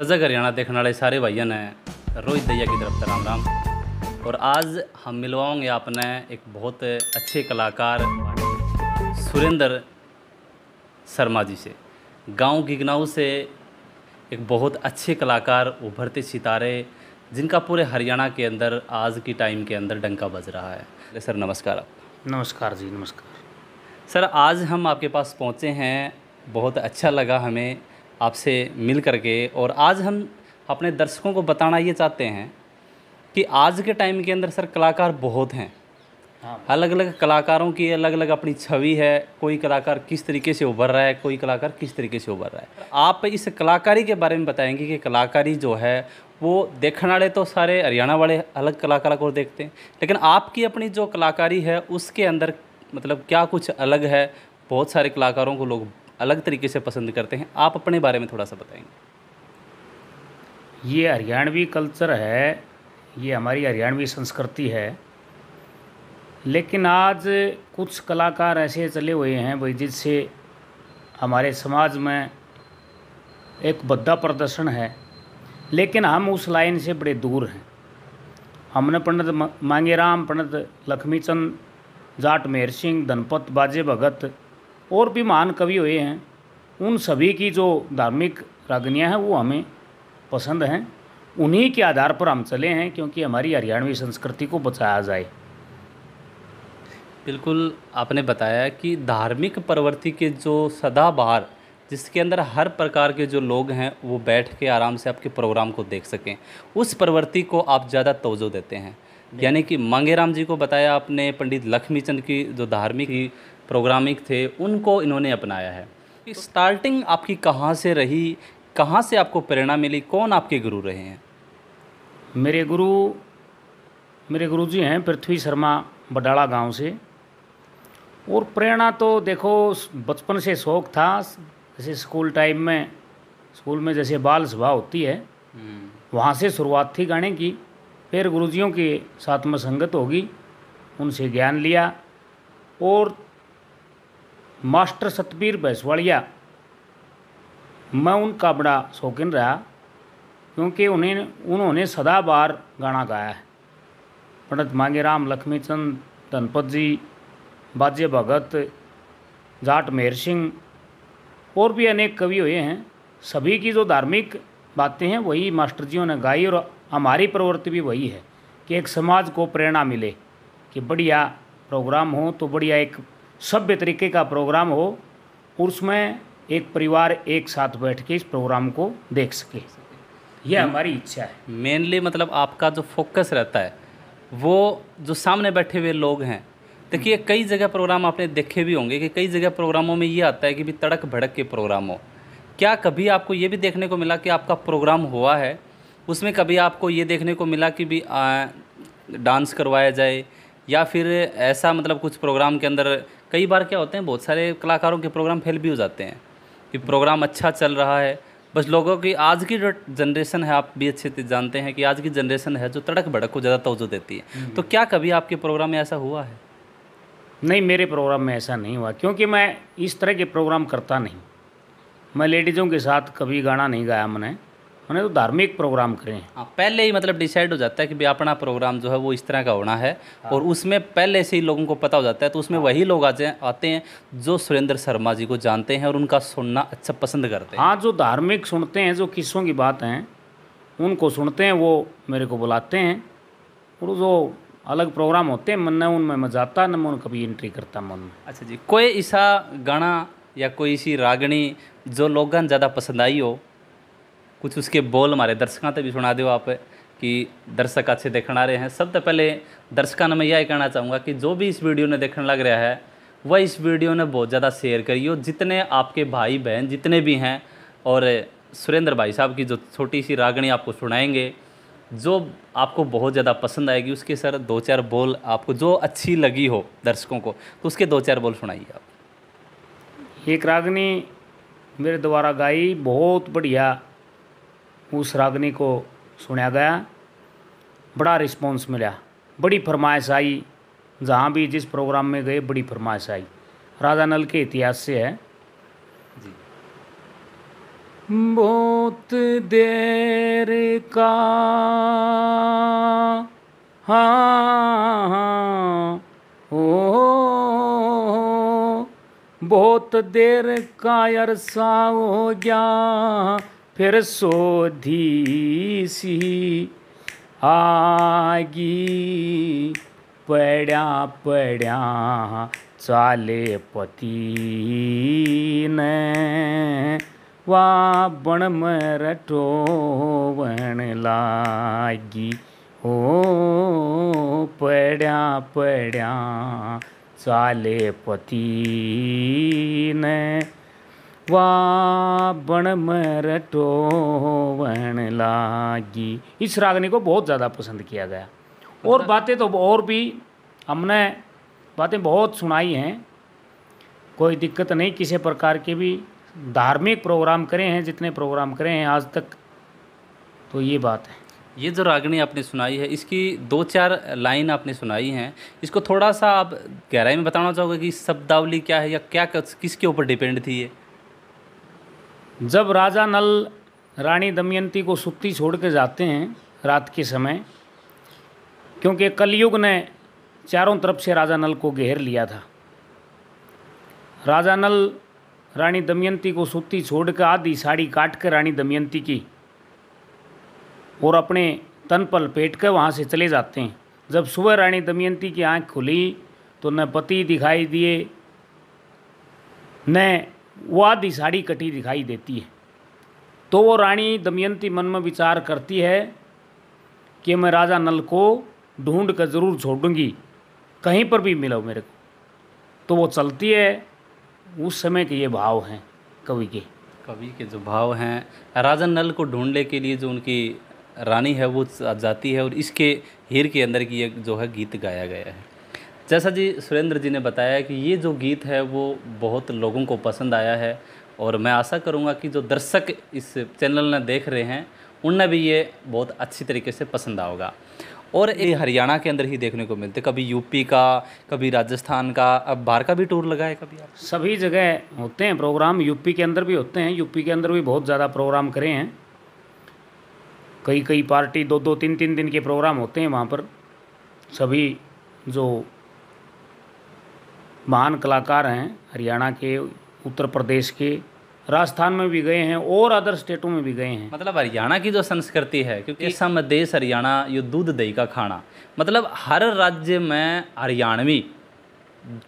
सजग हरियाणा देखने वाले सारे भाइयों ने रोहित दैया की तरफ से राम राम। और आज हम मिलवाओगे आपने एक बहुत अच्छे कलाकार सुरेंद्र शर्मा जी से। गांव गिगनाऊ से एक बहुत अच्छे कलाकार, उभरते सितारे, जिनका पूरे हरियाणा के अंदर आज की टाइम के अंदर डंका बज रहा है। सर नमस्कार। आप नमस्कार जी। नमस्कार सर, आज हम आपके पास पहुँचे हैं, बहुत अच्छा लगा हमें आपसे मिल करके। और आज हम अपने दर्शकों को बताना ये चाहते हैं कि आज के टाइम के अंदर सर कलाकार बहुत हैं। हाँ, अलग अलग कलाकारों की अलग अलग अपनी छवि है। कोई कलाकार किस तरीके से उभर रहा है, कोई कलाकार किस तरीके से उभर रहा है। आप इस कलाकारी के बारे में बताएंगे कि कलाकारी जो है वो देखने वाले तो सारे हरियाणा वाले अलग कलाकारों को देखते हैं, लेकिन आपकी अपनी जो कलाकारी है उसके अंदर मतलब क्या कुछ अलग है। बहुत सारे कलाकारों को लोग अलग तरीके से पसंद करते हैं। आप अपने बारे में थोड़ा सा बताएंगे। ये हरियाणवी कल्चर है, ये हमारी हरियाणवी संस्कृति है। लेकिन आज कुछ कलाकार ऐसे चले हुए हैं भाई, जिससे हमारे समाज में एक भद्दा प्रदर्शन है, लेकिन हम उस लाइन से बड़े दूर हैं। हमने पंडित मांगेराम, पंडित लक्ष्मीचंद, जाट मेहर सिंह, धनपत बाजे भगत और भी महान कवि हुए हैं। उन सभी की जो धार्मिक रागनियाँ हैं वो हमें पसंद हैं। उन्हीं के आधार पर हम चले हैं, क्योंकि हमारी हरियाणवी संस्कृति को बचाया जाए। बिल्कुल, आपने बताया कि धार्मिक प्रवृत्ति के जो सदाबहार, जिसके अंदर हर प्रकार के जो लोग हैं वो बैठ के आराम से आपके प्रोग्राम को देख सकें, उस प्रवृत्ति को आप ज़्यादा तवज्जो देते हैं। यानी कि मांगेराम जी को बताया आपने, पंडित लक्ष्मीचंद की जो धार्मिक प्रोग्रामिंग थे उनको इन्होंने अपनाया है। स्टार्टिंग आपकी कहाँ से रही, कहाँ से आपको प्रेरणा मिली, कौन आपके गुरु रहे हैं? मेरे गुरुजी हैं पृथ्वी शर्मा, बडाला गांव से। और प्रेरणा तो देखो, बचपन से शौक़ था। जैसे स्कूल में जैसे बाल सभा होती है, वहाँ से शुरुआत थी गाने की। फिर गुरुजियों के साथ में संगत होगी, उनसे ज्ञान लिया। और मास्टर सतबीर भैंसवाड़िया, मैं उनका बड़ा शौकीन रहा, क्योंकि उन्होंने सदाबहार गाना गाया है। पंडित मांगेराम, लक्ष्मीचंद, धनपत जी, बाजे भगत, जाट मेहर सिंह और भी अनेक कवि हुए हैं। सभी की जो धार्मिक बातें हैं वही मास्टर जियों ने गाई। और हमारी प्रवृत्ति भी वही है कि एक समाज को प्रेरणा मिले कि बढ़िया प्रोग्राम हो, तो बढ़िया एक सभ्य तरीके का प्रोग्राम हो, और उसमें एक परिवार एक साथ बैठ के इस प्रोग्राम को देख सके। यह हमारी इच्छा है। मेनली मतलब आपका जो फोकस रहता है वो जो सामने बैठे हुए लोग हैं। देखिए, कई जगह प्रोग्राम आपने देखे भी होंगे कि कई जगह प्रोग्रामों में ये आता है कि भी तड़क भड़क के प्रोग्राम हो। क्या कभी आपको ये भी देखने को मिला कि आपका प्रोग्राम हुआ है, उसमें कभी आपको ये देखने को मिला कि भी डांस करवाया जाए, या फिर ऐसा मतलब कुछ प्रोग्राम के अंदर कई बार क्या होते हैं, बहुत सारे कलाकारों के प्रोग्राम फेल भी हो जाते हैं कि प्रोग्राम अच्छा चल रहा है, बस लोगों की आज की जो जनरेशन है, आप भी अच्छे से जानते हैं कि आज की जनरेशन है जो तड़क भड़क को ज़्यादा तवज्जो देती है। तो क्या कभी आपके प्रोग्राम में ऐसा हुआ है? नहीं, मेरे प्रोग्राम में ऐसा नहीं हुआ, क्योंकि मैं इस तरह के प्रोग्राम करता नहीं। मैं लेडीज़ों के साथ कभी गाना नहीं गाया। मैंने तो धार्मिक प्रोग्राम करे हैं। हाँ, पहले ही मतलब डिसाइड हो जाता है कि भाई अपना प्रोग्राम जो है वो इस तरह का होना है। हाँ। और उसमें पहले से ही लोगों को पता हो जाता है, तो उसमें वही लोग आते हैं जो सुरेंद्र शर्मा जी को जानते हैं और उनका सुनना अच्छा पसंद करते हैं। हाँ, जो धार्मिक सुनते हैं, जो किस्सों की बात हैं उनको सुनते हैं, वो मेरे को बुलाते हैं। और जो अलग प्रोग्राम होते हैं उनमें मैं जाता न, मैं कभी एंट्री करता मन में। अच्छा जी, कोई ऐसा गाना या कोई ऐसी रागनी जो लोगों ज़्यादा पसंद आई हो, कुछ उसके बोल हमारे दर्शकों तक भी सुना दो आप, कि दर्शक अच्छे देखने आ रहे हैं। सबसे पहले दर्शकों ने मैं यह कहना चाहूँगा कि जो भी इस वीडियो ने देखने लग रहा है वह इस वीडियो ने बहुत ज़्यादा शेयर करिए। जितने आपके भाई बहन जितने भी हैं, और सुरेंद्र भाई साहब की जो छोटी सी रागनी आपको सुनाएंगे जो आपको बहुत ज़्यादा पसंद आएगी, उसके सर 2-4 बोल आपको जो अच्छी लगी हो दर्शकों को, तो उसके 2-4 बोल सुनाइए आप। एक रागनी मेरे द्वारा गाई, बहुत बढ़िया। उस रागनी को सुना गया, बड़ा रिस्पॉन्स मिला, बड़ी फरमाइश आई। जहाँ भी जिस प्रोग्राम में गए बड़ी फरमाइश आई। राजा नल के इतिहास से है। बहुत देर का हाँ हो बहुत देर का अरसा हो गया फिर सोधी सी आगी पड़ा पड़ा चाले पति ने वा बण में रटोवण लागी हो पड़ा पड़ा चाले पति ने वा बण में रटोवण लागी। इस रागनी को बहुत ज़्यादा पसंद किया गया और बातें तो और भी हमने बातें बहुत सुनाई हैं, कोई दिक्कत नहीं किसी प्रकार की भी। धार्मिक प्रोग्राम करे हैं जितने प्रोग्राम करे हैं आज तक, तो ये बात है। ये जो रागनी आपने सुनाई है इसकी 2-4 लाइन आपने सुनाई हैं, इसको थोड़ा सा आप गहराई में बताना चाहोगे कि शब्दावली क्या है या क्या किसके ऊपर डिपेंड थी ये? जब राजा नल रानी दमयंती को सुत्ती छोड़ के जाते हैं रात के समय, क्योंकि कलयुग ने चारों तरफ से राजा नल को घेर लिया था। राजा नल रानी दमयंती को सुत्ती छोड़ कर आधी साड़ी काट कर रानी दमयंती की और अपने तन पर लपेट कर वहाँ से चले जाते हैं। जब सुबह रानी दमयंती की आंख खुली तो न पति दिखाई दिए न वो आधी साड़ी कटी दिखाई देती है। तो वो रानी दमयंती मन में विचार करती है कि मैं राजा नल को ढूंढ कर ज़रूर छोड़ूंगी, कहीं पर भी मिलो मेरे को। तो वो चलती है। उस समय के ये भाव हैं कवि के जो भाव हैं, राजा नल को ढूंढने के लिए जो उनकी रानी है वो जाती है और इसके हीर के अंदर की एक जो है गीत गाया गया है। जैसा जी सुरेंद्र जी ने बताया कि ये जो गीत है वो बहुत लोगों को पसंद आया है और मैं आशा करूँगा कि जो दर्शक इस चैनल में देख रहे हैं उन्हें भी ये बहुत अच्छी तरीके से पसंद आएगा। और ये हरियाणा के अंदर ही देखने को मिलते, कभी यूपी का, कभी राजस्थान का, अब बाहर का भी टूर लगा है कभी आप? सभी जगह होते हैं प्रोग्राम, यूपी के अंदर भी होते हैं। यूपी के अंदर भी बहुत ज़्यादा प्रोग्राम करे हैं। कई पार्टी 2-2, 3-3 दिन के प्रोग्राम होते हैं वहाँ पर। सभी जो महान कलाकार हैं हरियाणा के, उत्तर प्रदेश के, राजस्थान में भी गए हैं और अदर स्टेटों में भी गए हैं। मतलब हरियाणा की जो संस्कृति है, क्योंकि सम देश हरियाणा यो दूध दही का खाना, मतलब हर राज्य में हरियाणवी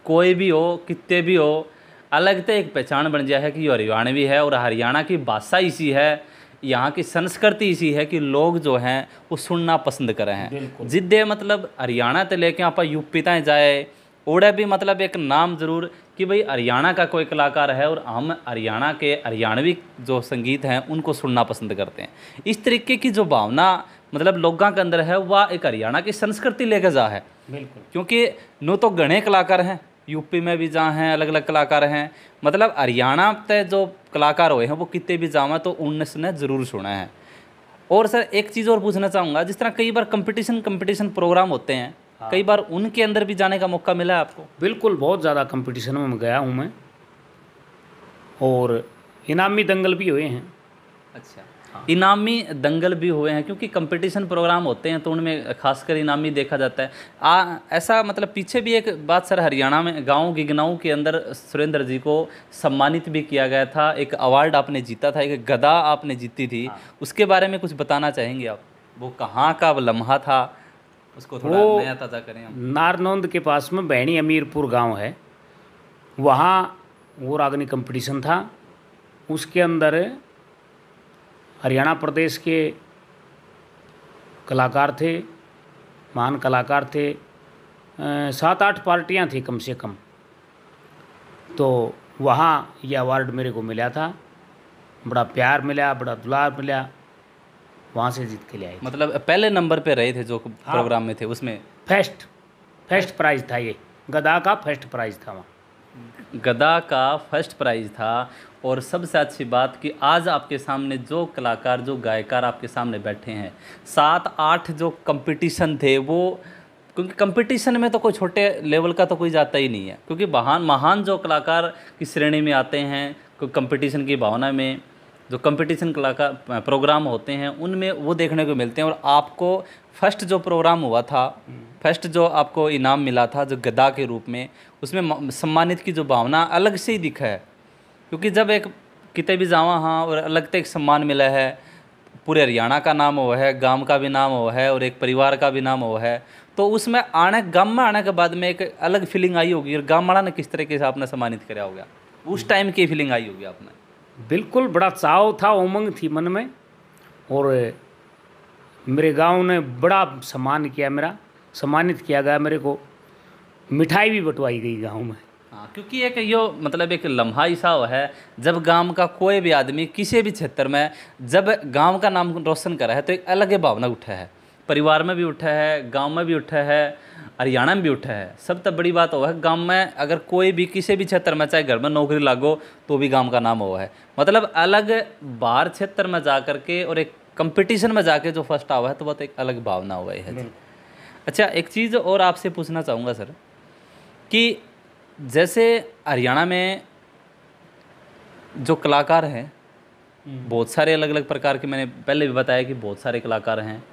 कोई भी हो, कितने भी हो, अलग तो एक पहचान बन जाए है कि ये हरियाणवी है। और हरियाणा की भाषा इसी है, यहाँ की संस्कृति इसी है कि लोग जो हैं वो सुनना पसंद कर रहे हैं। जिद्दे मतलब हरियाणा तो लेके आप यूपी तक जाए, ओड़ा भी मतलब एक नाम ज़रूर कि भाई हरियाणा का कोई कलाकार है और हम हरियाणा के हरियाणवी जो संगीत हैं उनको सुनना पसंद करते हैं। इस तरीके की जो भावना मतलब लोगों के अंदर है वह एक हरियाणा की संस्कृति लेके जा है। बिल्कुल, क्योंकि नो तो घने कलाकार हैं, यूपी में भी जहाँ हैं अलग अलग कलाकार हैं, मतलब हरियाणा तय जो कलाकार हुए हैं वो कितने भी जावा तो उनने ज़रूर सुना है। और सर एक चीज़ और पूछना चाहूँगा, जिस तरह कई बार कंपटीशन प्रोग्राम होते हैं, कई बार उनके अंदर भी जाने का मौका मिला है आपको? बिल्कुल, बहुत ज़्यादा कंपटीशन में गया हूँ मैं और इनामी दंगल भी हुए हैं। अच्छा, हाँ। इनामी दंगल भी हुए हैं, क्योंकि कंपटीशन प्रोग्राम होते हैं तो उनमें खासकर इनामी देखा जाता है। ऐसा मतलब पीछे भी एक बात सर, हरियाणा में गांव गिगनाऊ के अंदर सुरेंद्र जी को सम्मानित भी किया गया था, एक अवार्ड आपने जीता था, एक गदा आपने जीती थी। हाँ। उसके बारे में कुछ बताना चाहेंगे आप? वो कहाँ का लम्हा था, उसको थोड़ा नया ताज़ा करें हम। नारनौंद के पास में बहनी अमीरपुर गांव है, वहाँ वो रागनी कंपटीशन था। उसके अंदर हरियाणा प्रदेश के कलाकार थे, महान कलाकार थे, 7-8 पार्टियां थी कम से कम। तो वहाँ ये अवार्ड मेरे को मिला था, बड़ा प्यार मिला, बड़ा दुलार मिला, वहाँ से जीत के ले आए। मतलब पहले नंबर पे रहे थे जो प्रोग्राम में थे, उसमें फर्स्ट प्राइज़ था। ये गदा का फर्स्ट प्राइज़ था, वहाँ गदा का फर्स्ट प्राइज़ था। और सबसे अच्छी बात कि आज आपके सामने जो कलाकार, जो गायकार आपके सामने बैठे हैं, 7-8 जो कंपटीशन थे वो, क्योंकि कंपटीशन में तो कोई छोटे लेवल का तो कोई जाता ही नहीं है, क्योंकि महान जो कलाकार की श्रेणी में आते हैं, कोई कंपटीशन की भावना में जो कंपटीशन कलाकार प्रोग्राम होते हैं उनमें वो देखने को मिलते हैं। और आपको फर्स्ट जो प्रोग्राम हुआ था, फर्स्ट जो आपको इनाम मिला था जो गदा के रूप में, उसमें सम्मानित की जो भावना अलग से ही दिखा है। क्योंकि जब एक किते भी जावा हाँ और अलग से एक सम्मान मिला है, पूरे हरियाणा का नाम हुआ है, गांव का भी नाम हुआ है और एक परिवार का भी नाम हुआ है, तो उसमें गांव में आने के बाद में एक अलग फीलिंग आई होगी। और गांव वाला ने किस तरीके से आपने सम्मानित कराया होगा, उस टाइम की फीलिंग आई होगी आपने? बिल्कुल, बड़ा चाव था, उमंग थी मन में। और मेरे गांव ने बड़ा सम्मान किया, मेरा सम्मानित किया गया, मेरे को मिठाई भी बंटवाई गई गांव में। हाँ, क्योंकि एक यो मतलब एक लम्हा ऐसा है जब गांव का कोई भी आदमी किसी भी क्षेत्र में जब गांव का नाम रोशन करा है तो एक अलग ही भावना उठा है, परिवार में भी उठा है, गांव में भी उठा है, हरियाणा में भी उठा है। सब तब बड़ी बात हुआ है गांव में अगर कोई भी किसी भी क्षेत्र में चाहे घर में नौकरी लागो तो भी गांव का नाम हुआ है। मतलब अलग बाहर क्षेत्र में जा करके और एक कंपटीशन में जाके जो फर्स्ट आवा है तो वो तो एक अलग भावना हुआ है। अच्छा, एक चीज़ और आपसे पूछना चाहूँगा सर कि जैसे हरियाणा में जो कलाकार हैं बहुत सारे अलग अलग प्रकार के, मैंने पहले भी बताया कि बहुत सारे कलाकार हैं,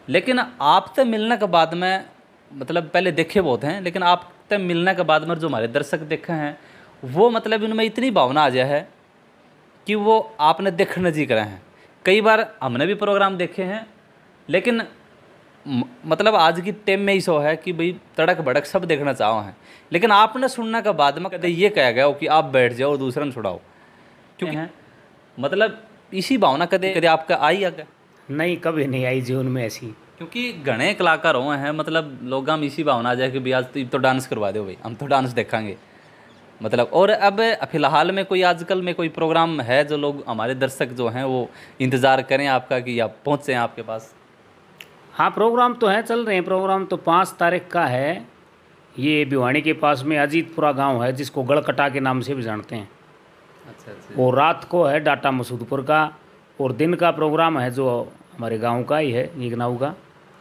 लेकिन आपसे मिलने के बाद में मतलब पहले देखे बहुत हैं, लेकिन आपसे मिलने के बाद में जो हमारे दर्शक देखे हैं वो मतलब उनमें इतनी भावना आ जाए है कि वो आपने देखने जी करे हैं। कई बार हमने भी प्रोग्राम देखे हैं, लेकिन मतलब आज की टाइम में ही सो है कि भाई तड़क भड़क सब देखना चाहो हैं, लेकिन आपने सुनने के बाद में कभी ये कहा गया हो कि आप बैठ जाओ और दूसरा ने छुड़ाओ, क्योंकि मतलब इसी भावना कदे कदे आपका आई आगे? नहीं, कभी नहीं आई जीवन में ऐसी। क्योंकि घने कलाकार हुए हैं, मतलब लोग हम इसी भावना आ जाए कि भाई आज तो डांस करवा दो भाई, हम तो डांस देखेंगे मतलब। और अब फिलहाल में कोई आजकल में कोई प्रोग्राम है जो लोग हमारे दर्शक जो हैं वो इंतज़ार करें आपका कि आप पहुँचे आपके पास? हाँ, प्रोग्राम तो है, चल रहे हैं। प्रोग्राम तो 5 तारीख का है। ये भिवानी के पास में अजीतपुरा गांव है जिसको गढ़कटा के नाम से भी जानते हैं। अच्छा। और रात को है डाटा मसूदपुर का, और दिन का प्रोग्राम है जो हमारे गांव का ही है, नीगनाऊ का।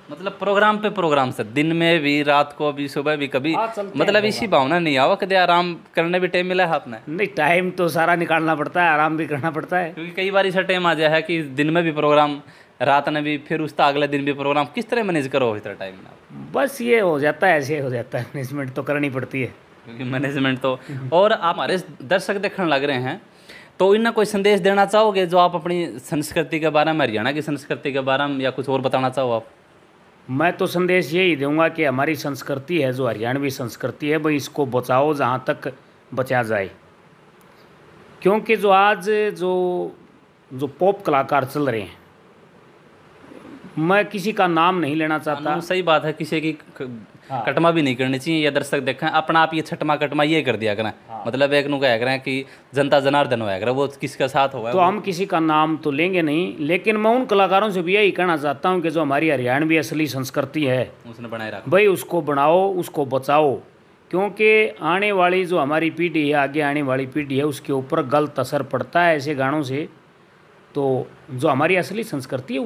मतलब प्रोग्राम पे प्रोग्राम सर, दिन में भी, रात को भी, सुबह भी, कभी मतलब इसी भावना नहीं आवा कभी आराम करने भी टाइम मिला है आपने? नहीं, टाइम तो सारा निकालना पड़ता है, आराम भी करना पड़ता है। क्योंकि कई बार ऐसा टाइम आ जाए है कि दिन में भी प्रोग्राम, रात में भी, फिर उसका अगले दिन भी प्रोग्राम, किस तरह मैनेज करो इतना टाइम में? बस ये हो जाता है, ऐसे हो जाता है, मैनेजमेंट तो करनी पड़ती है। क्योंकि मैनेजमेंट तो और आप हमारे दर्शक देखने लग रहे हैं तो इन्हें कोई संदेश देना चाहोगे जो आप अपनी संस्कृति के बारे में, हरियाणा की संस्कृति के बारे में, या कुछ और बताना चाहो आप? मैं तो संदेश यही दूंगा कि हमारी संस्कृति है जो हरियाणवी संस्कृति है भाई, इसको बचाओ जहाँ तक बचा जाए। क्योंकि जो आज जो पॉप कलाकार चल रहे हैं, मैं किसी का नाम नहीं लेना चाहता। सही बात है, किसी की कटमा भी नहीं करनी चाहिए। या दर्शक देखें अपना आप ये छटमा कटमा ये कर दिया करें। मतलब एक नु कहा करें कि जनता जनार्दन होया करें, वो किसका साथ होगा तो हम किसी का नाम तो लेंगे नहीं, लेकिन मैं उन कलाकारों से भी यही कहना चाहता हूँ कि जो हमारी हरियाणवी असली संस्कृति है उसने बनाए रखा भाई, उसको बनाओ, उसको बचाओ। क्योंकि आने वाली जो हमारी पीढ़ी है, आगे आने वाली पीढ़ी है, उसके ऊपर गलत असर पड़ता है ऐसे गानों से। तो जो हमारी असली संस्कृति है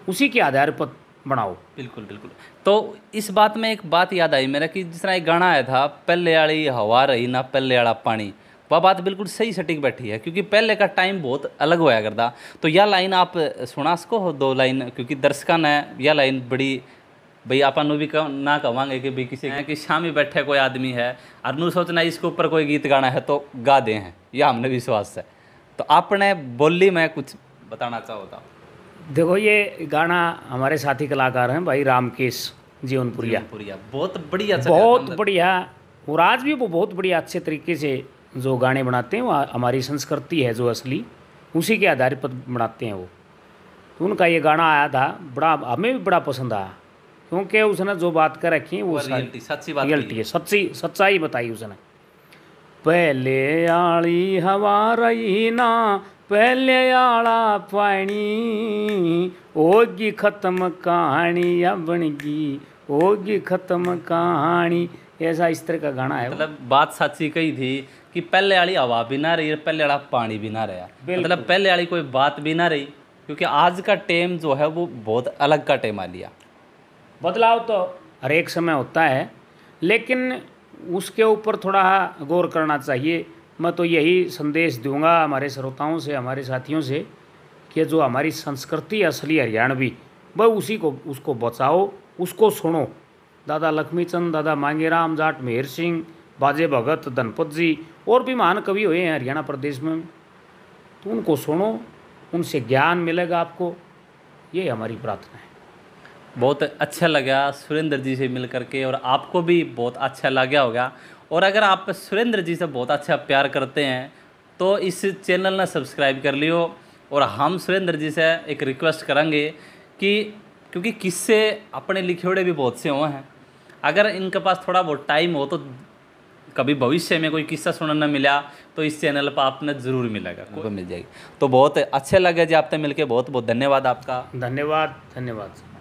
उसी के आधार पर बनाओ। बिल्कुल बिल्कुल। तो इस बात में एक बात याद आई मेरा कि जिस तरह एक गाना आया था, पहले वाली हवा रही ना पहले वाला पानी, वह बात बिल्कुल सही सटीक बैठी है। क्योंकि पहले का टाइम बहुत अलग होया करता। तो यह लाइन आप सुना सको हो 2 लाइन, क्योंकि दर्शकों ने यह लाइन बड़ी भाई अपन भी ना कहेंगे कि भाई किसी कि शामी बैठे कोई आदमी है और नू सोचना इसके ऊपर कोई गीत गाना है तो गा दे हैं, यह हमने विश्वास है। तो आपने बोली में कुछ बताना चाहो था? देखो, ये गाना हमारे साथी कलाकार हैं भाई रामकेश जीवनपुरिया, बहुत बढ़िया, बहुत बढ़िया। और आज भी वो बहुत बढ़िया अच्छे तरीके से जो गाने बनाते हैं, वो हमारी संस्कृति है जो असली, उसी के आधार पर बनाते हैं वो। तो उनका ये गाना आया था, बड़ा हमें भी बड़ा पसंद आया। क्योंकि उसने जो बात कर रखी है वो सच्ची बात रियलिटी है, सच्चाई बताई उसने। पहले आली हवा रही ना पहले आला पानी, होगी खत्म कहानी या बनगी, होगी खत्म कहानी। ऐसा इस तरह का गाना है। मतलब बात सच्ची कही थी कि पहले वाली हवा भी ना रही, पहले वाला पानी भी ना रहा, मतलब पहले वाली कोई बात भी ना रही। क्योंकि आज का टाइम जो है वो बहुत अलग का टाइम आ लिया। बदलाव तो हर एक समय होता है, लेकिन उसके ऊपर थोड़ा गौर करना चाहिए मैं तो यही संदेश दूंगा हमारे श्रोताओं से, हमारे साथियों से, कि जो हमारी संस्कृति असली हरियाणवी, वह उसी को उसको बचाओ, उसको सुनो। दादा लक्ष्मीचंद, दादा मांगेराम, जाट मेहर सिंह, बाजे भगत, धनपत जी और भी महान कवि हुए हैं हरियाणा प्रदेश में, तो उनको सुनो, उनसे ज्ञान मिलेगा आपको। ये हमारी प्रार्थना है। बहुत अच्छा लगा सुरेंद्र जी से मिल करके, और आपको भी बहुत अच्छा लगा होगा। और अगर आप सुरेंद्र जी से बहुत अच्छा प्यार करते हैं तो इस चैनल ने सब्सक्राइब कर लियो। और हम सुरेंद्र जी से एक रिक्वेस्ट करेंगे कि क्योंकि किस्से अपने लिखे हुए भी बहुत से हुए हैं, अगर इनके पास थोड़ा बहुत टाइम हो तो कभी भविष्य में कोई किस्सा सुनना मिला तो इस चैनल पर आपने ज़रूर मिलेगा, मिल जाएगी। तो बहुत अच्छा लगा जी आपसे मिलके, बहुत बहुत धन्यवाद आपका। धन्यवाद, धन्यवाद।